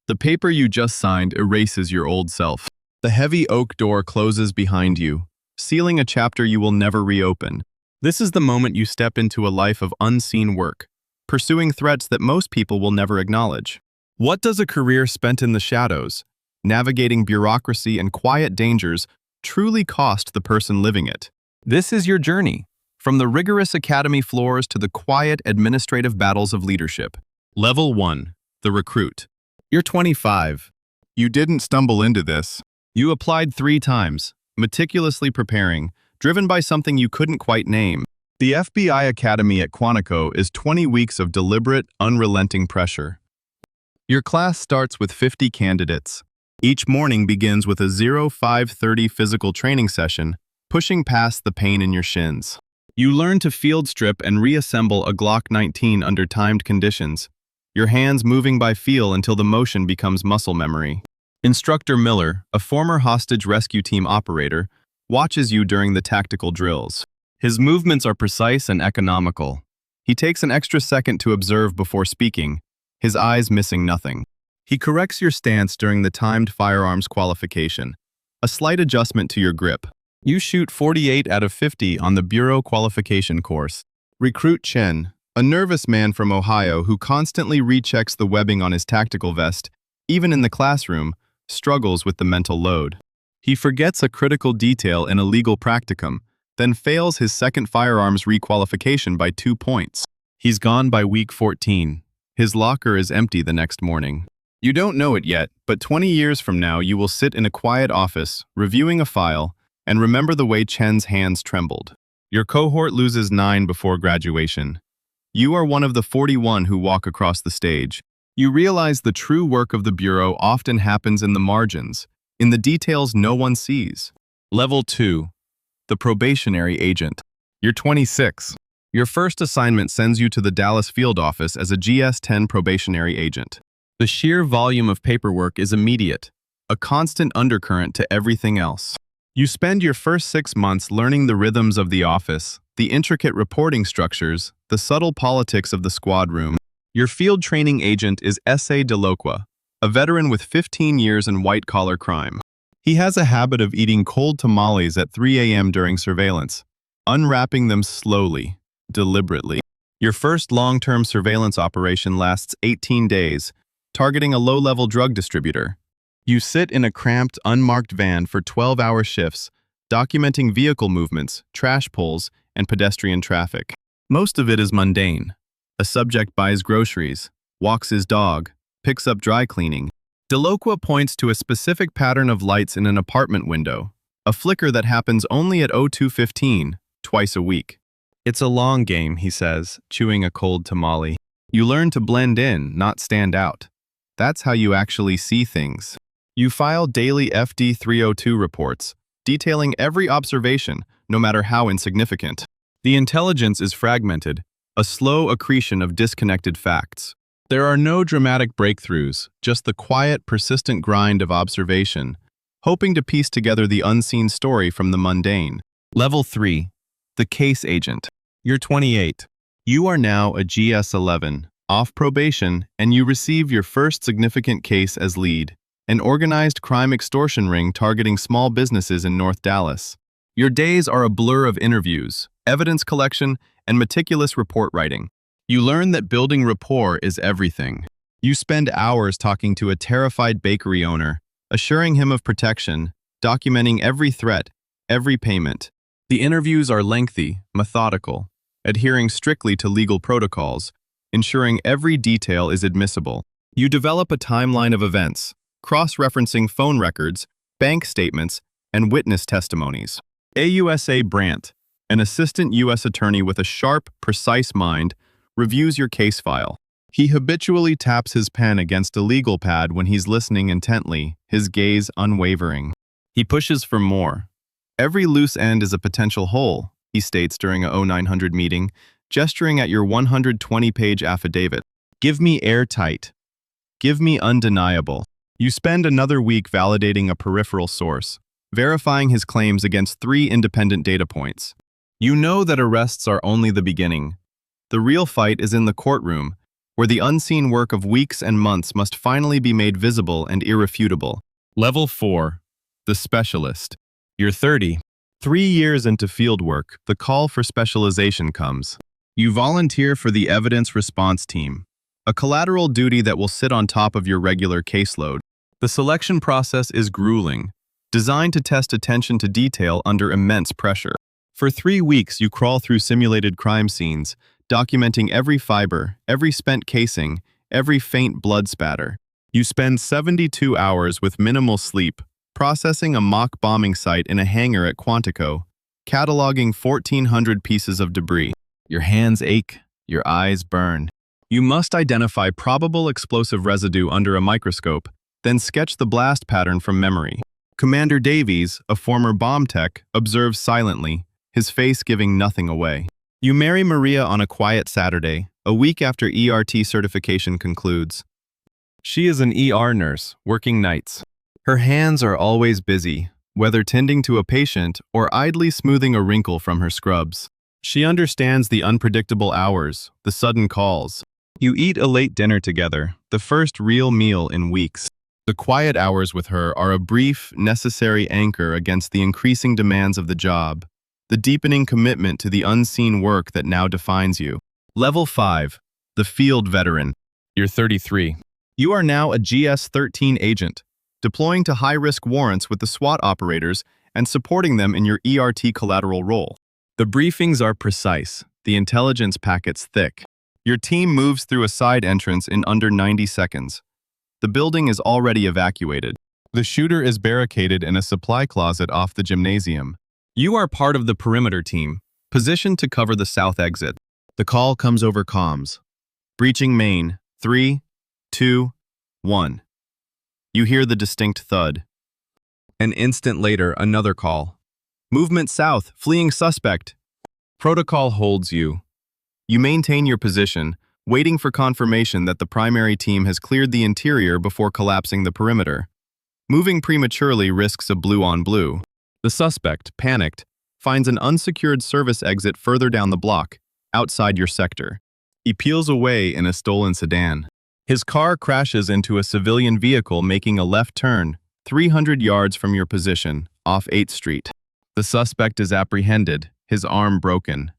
The paper you just signed erases your old self. The heavy oak door closes behind you, sealing a chapter you will never reopen. This is the moment you step into a life of unseen work, pursuing threats that most people will never acknowledge. What does a career spent in the shadows, navigating bureaucracy and quiet dangers, truly cost the person living it? This is your journey, from the rigorous academy floors to the quiet administrative battles of leadership. Level 1. The recruit. You're 25. You didn't stumble into this. You applied 3 times, meticulously preparing, driven by something you couldn't quite name. The FBI Academy at Quantico is 20 weeks of deliberate, unrelenting pressure. Your class starts with 50 candidates. Each morning begins with a 05:30 physical training session, pushing past the pain in your shins. You learn to field strip and reassemble a Glock 19 under timed conditions, your hands moving by feel until the motion becomes muscle memory. Instructor Miller, a former hostage rescue team operator, watches you during the tactical drills. His movements are precise and economical. He takes an extra second to observe before speaking, his eyes missing nothing. He corrects your stance during the timed firearms qualification, a slight adjustment to your grip. You shoot 48 out of 50 on the Bureau qualification course. Recruit Chen, a nervous man from Ohio who constantly rechecks the webbing on his tactical vest, even in the classroom, struggles with the mental load. He forgets a critical detail in a legal practicum, then fails his second firearms requalification by 2 points. He's gone by week 14. His locker is empty the next morning. You don't know it yet, but 20 years from now you will sit in a quiet office, reviewing a file, and remember the way Chen's hands trembled. Your cohort loses 9 before graduation. You are one of the 41 who walk across the stage. You realize the true work of the Bureau often happens in the margins, in the details no one sees. Level 2. The probationary agent. You're 26. Your first assignment sends you to the Dallas field office as a GS-10 probationary agent. The sheer volume of paperwork is immediate, a constant undercurrent to everything else. You spend your first 6 months learning the rhythms of the office, the intricate reporting structures, the subtle politics of the squad room. Your field training agent is S.A. Delocqua, a veteran with 15 years in white-collar crime. He has a habit of eating cold tamales at 3 a.m. during surveillance, unwrapping them slowly, deliberately. Your first long-term surveillance operation lasts 18 days, targeting a low-level drug distributor. You sit in a cramped, unmarked van for 12-hour shifts, documenting vehicle movements, trash pulls, and pedestrian traffic. Most of it is mundane. A subject buys groceries, walks his dog, picks up dry cleaning. Delocqua points to a specific pattern of lights in an apartment window, a flicker that happens only at 02:15, twice a week. It's a long game, he says, chewing a cold tamale. You learn to blend in, not stand out. That's how you actually see things. You file daily FD 302 reports, detailing every observation, no matter how insignificant. The intelligence is fragmented, a slow accretion of disconnected facts. There are no dramatic breakthroughs, just the quiet, persistent grind of observation, hoping to piece together the unseen story from the mundane. Level 3. The case agent. You're 28. You are now a GS-11, off probation, and you receive your first significant case as lead, an organized crime extortion ring targeting small businesses in North Dallas. Your days are a blur of interviews, evidence collection, and meticulous report writing. You learn that building rapport is everything. You spend hours talking to a terrified bakery owner, assuring him of protection, documenting every threat, every payment. The interviews are lengthy, methodical, adhering strictly to legal protocols, ensuring every detail is admissible. You develop a timeline of events, cross-referencing phone records, bank statements, and witness testimonies. AUSA Brandt, an assistant U.S. attorney with a sharp, precise mind, reviews your case file. He habitually taps his pen against a legal pad when he's listening intently, his gaze unwavering. He pushes for more. Every loose end is a potential hole, he states during a 0900 meeting, gesturing at your 120-page affidavit. Give me airtight. Give me undeniable. You spend another week validating a peripheral source, verifying his claims against 3 independent data points. You know that arrests are only the beginning. The real fight is in the courtroom, where the unseen work of weeks and months must finally be made visible and irrefutable. Level 4. The Specialist. You're 30. 3 years into fieldwork, the call for specialization comes. You volunteer for the Evidence Response Team, a collateral duty that will sit on top of your regular caseload. The selection process is grueling, designed to test attention to detail under immense pressure. For 3 weeks, you crawl through simulated crime scenes, documenting every fiber, every spent casing, every faint blood spatter. You spend 72 hours with minimal sleep, processing a mock bombing site in a hangar at Quantico, cataloging 1,400 pieces of debris. Your hands ache, your eyes burn. You must identify probable explosive residue under a microscope, then sketch the blast pattern from memory. Commander Davies, a former bomb tech, observes silently, his face giving nothing away. You marry Maria on a quiet Saturday, a week after ERT certification concludes. She is an ER nurse, working nights. Her hands are always busy, whether tending to a patient or idly smoothing a wrinkle from her scrubs. She understands the unpredictable hours, the sudden calls. You eat a late dinner together, the first real meal in weeks. The quiet hours with her are a brief, necessary anchor against the increasing demands of the job, the deepening commitment to the unseen work that now defines you. Level 5. The Field Veteran. You're 33. You are now a GS-13 agent, deploying to high-risk warrants with the SWAT operators and supporting them in your ERT collateral role. The briefings are precise, the intelligence packets thick. Your team moves through a side entrance in under 90 seconds. The building is already evacuated. The shooter is barricaded in a supply closet off the gymnasium. You are part of the perimeter team, positioned to cover the south exit. The call comes over comms. Breaching main, 3, 2, 1. You hear the distinct thud. An instant later, another call. Movement south, fleeing suspect. Protocol holds you. You maintain your position, waiting for confirmation that the primary team has cleared the interior before collapsing the perimeter. Moving prematurely risks a blue-on-blue. The suspect, panicked, finds an unsecured service exit further down the block, outside your sector. He peels away in a stolen sedan. His car crashes into a civilian vehicle making a left turn, 300 yards from your position, off 8th Street. The suspect is apprehended, his arm broken.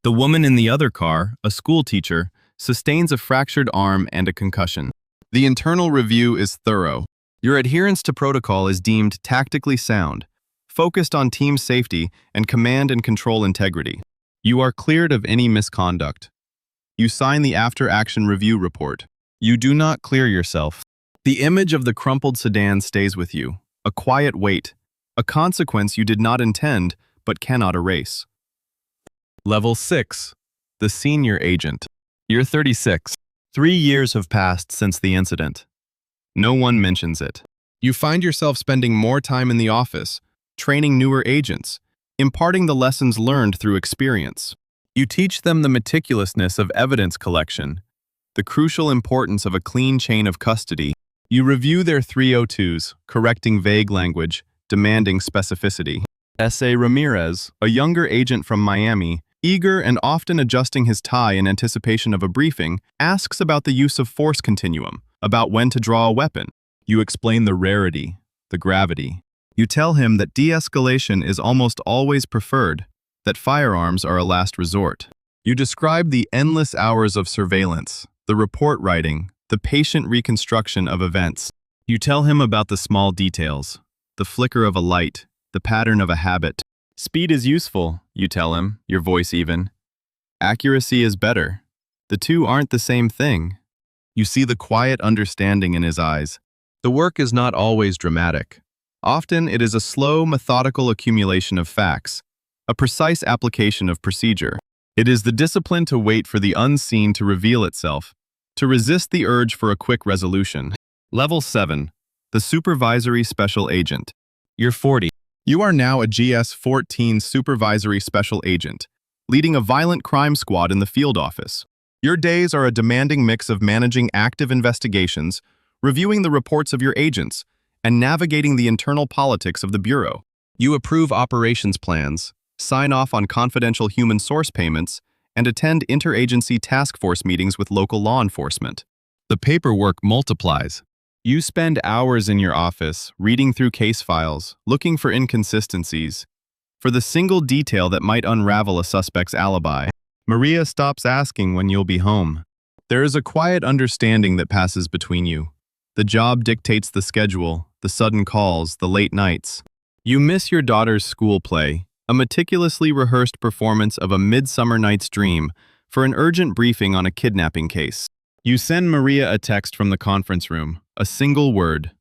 The woman in the other car, a school teacher, sustains a fractured arm and a concussion. The internal review is thorough. Your adherence to protocol is deemed tactically sound, focused on team safety and command and control integrity. You are cleared of any misconduct. You sign the after-action review report. You do not clear yourself. The image of the crumpled sedan stays with you, a quiet weight, a consequence you did not intend but cannot erase. Level 6. The Senior Agent. You're 36. 3 years have passed since the incident. No one mentions it. You find yourself spending more time in the office, training newer agents, imparting the lessons learned through experience. You teach them the meticulousness of evidence collection, the crucial importance of a clean chain of custody. You review their 302s, correcting vague language, demanding specificity. S.A. Ramirez, a younger agent from Miami, eager and often adjusting his tie in anticipation of a briefing, asks about the use of force continuum, about when to draw a weapon. You explain the rarity, the gravity. You tell him that de-escalation is almost always preferred, that firearms are a last resort. You describe the endless hours of surveillance, the report writing, the patient reconstruction of events. You tell him about the small details, the flicker of a light, the pattern of a habit. Speed is useful, you tell him, your voice even. Accuracy is better. The two aren't the same thing. You see the quiet understanding in his eyes. The work is not always dramatic. Often it is a slow, methodical accumulation of facts, a precise application of procedure. It is the discipline to wait for the unseen to reveal itself, to resist the urge for a quick resolution. Level 7. The Supervisory Special Agent. You're 40. You are now a GS-14 Supervisory Special Agent, leading a violent crime squad in the field office. Your days are a demanding mix of managing active investigations, reviewing the reports of your agents, and navigating the internal politics of the Bureau. You approve operations plans, sign off on confidential human source payments, and attend interagency task force meetings with local law enforcement. The paperwork multiplies. You spend hours in your office, reading through case files, looking for inconsistencies, for the single detail that might unravel a suspect's alibi. Maria stops asking when you'll be home. There is a quiet understanding that passes between you. The job dictates the schedule, the sudden calls, the late nights. You miss your daughter's school play, a meticulously rehearsed performance of A Midsummer Night's Dream, for an urgent briefing on a kidnapping case. You send Maria a text from the conference room, a single word: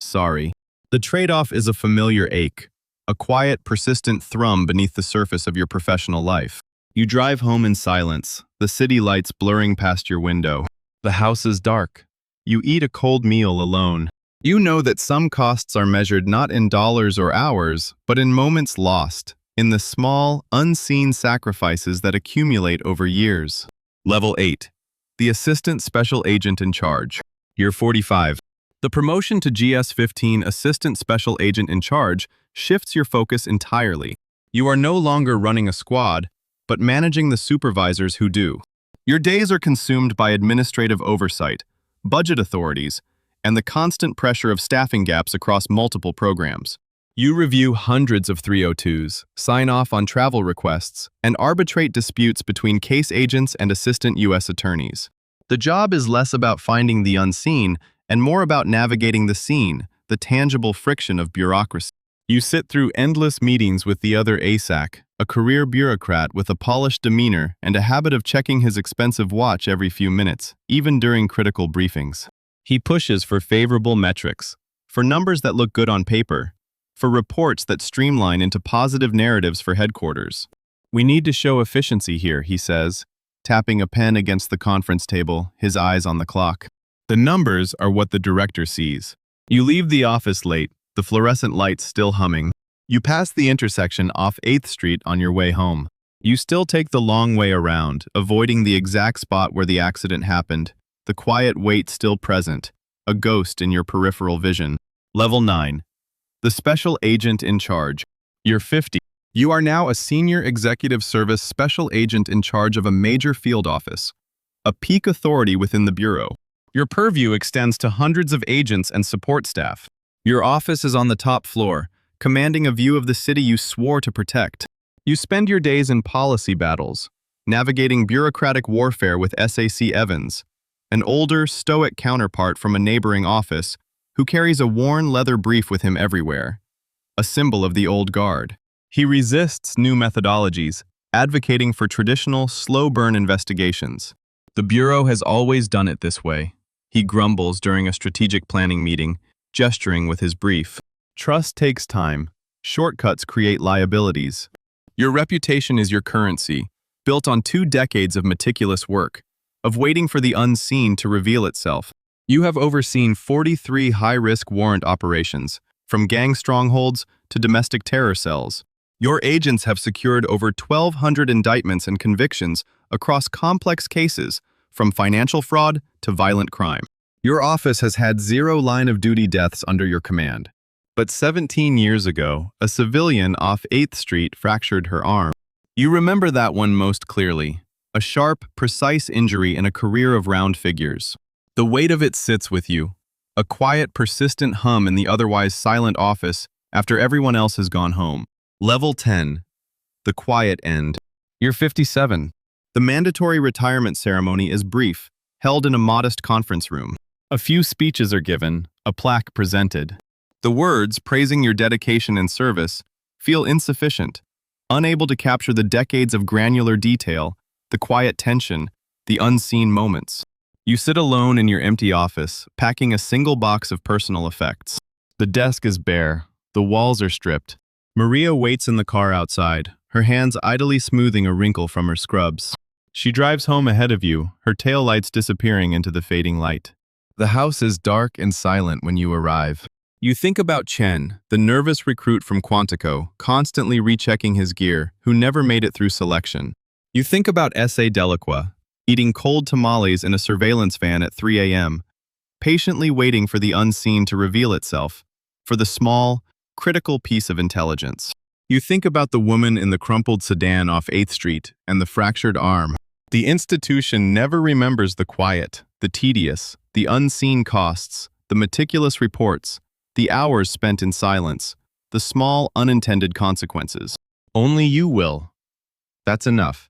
sorry. The trade-off is a familiar ache, a quiet, persistent thrum beneath the surface of your professional life. You drive home in silence, the city lights blurring past your window. The house is dark. You eat a cold meal alone. You know that some costs are measured not in dollars or hours, but in moments lost, in the small, unseen sacrifices that accumulate over years. Level 8. The Assistant Special Agent in Charge. Year 45. The promotion to GS-15 Assistant Special Agent in Charge shifts your focus entirely. You are no longer running a squad, but managing the supervisors who do. Your days are consumed by administrative oversight, budget authorities, and the constant pressure of staffing gaps across multiple programs. You review hundreds of 302s, sign off on travel requests, and arbitrate disputes between case agents and assistant U.S. attorneys. The job is less about finding the unseen and more about navigating the seen, the tangible friction of bureaucracy. You sit through endless meetings with the other ASAC, a career bureaucrat with a polished demeanor and a habit of checking his expensive watch every few minutes, even during critical briefings. He pushes for favorable metrics, for numbers that look good on paper, for reports that streamline into positive narratives for headquarters. We need to show efficiency here, he says, tapping a pen against the conference table, his eyes on the clock. The numbers are what the director sees. You leave the office late, the fluorescent lights still humming. You pass the intersection off 8th Street on your way home. You still take the long way around, avoiding the exact spot where the accident happened, the quiet weight still present, a ghost in your peripheral vision. Level 9. The Special Agent in Charge. Year 50. You are now a Senior Executive Service Special Agent in charge of a major field office, a peak authority within the Bureau. Your purview extends to hundreds of agents and support staff. Your office is on the top floor, commanding a view of the city you swore to protect. You spend your days in policy battles, navigating bureaucratic warfare with SAC Evans, an older, stoic counterpart from a neighboring office who carries a worn leather brief with him everywhere, a symbol of the old guard. He resists new methodologies, advocating for traditional, slow-burn investigations. The Bureau has always done it this way. He grumbles during a strategic planning meeting, gesturing with his brief. Trust takes time. Shortcuts create liabilities. Your reputation is your currency, built on 2 decades of meticulous work, of waiting for the unseen to reveal itself. You have overseen 43 high-risk warrant operations, from gang strongholds to domestic terror cells. Your agents have secured over 1,200 indictments and convictions across complex cases, from financial fraud to violent crime. Your office has had 0 line-of-duty deaths under your command. But 17 years ago, a civilian off 8th Street fractured her arm. You remember that one most clearly. A sharp, precise injury in a career of round figures. The weight of it sits with you, a quiet, persistent hum in the otherwise silent office after everyone else has gone home. Level 10. The quiet end. You're 57. The mandatory retirement ceremony is brief, held in a modest conference room. A few speeches are given, a plaque presented. The words, praising your dedication and service, feel insufficient, unable to capture the decades of granular detail, the quiet tension, the unseen moments. You sit alone in your empty office, packing a single box of personal effects. The desk is bare, the walls are stripped. Maria waits in the car outside, her hands idly smoothing a wrinkle from her scrubs. She drives home ahead of you, her taillights disappearing into the fading light. The house is dark and silent when you arrive. You think about Chen, the nervous recruit from Quantico, constantly rechecking his gear, who never made it through selection. You think about S.A. Delacroix, eating cold tamales in a surveillance van at 3 a.m., patiently waiting for the unseen to reveal itself, for the small, critical piece of intelligence. You think about the woman in the crumpled sedan off 8th Street and the fractured arm. The institution never remembers the quiet, the tedious, the unseen costs, the meticulous reports, the hours spent in silence, the small unintended consequences. Only you will. That's enough.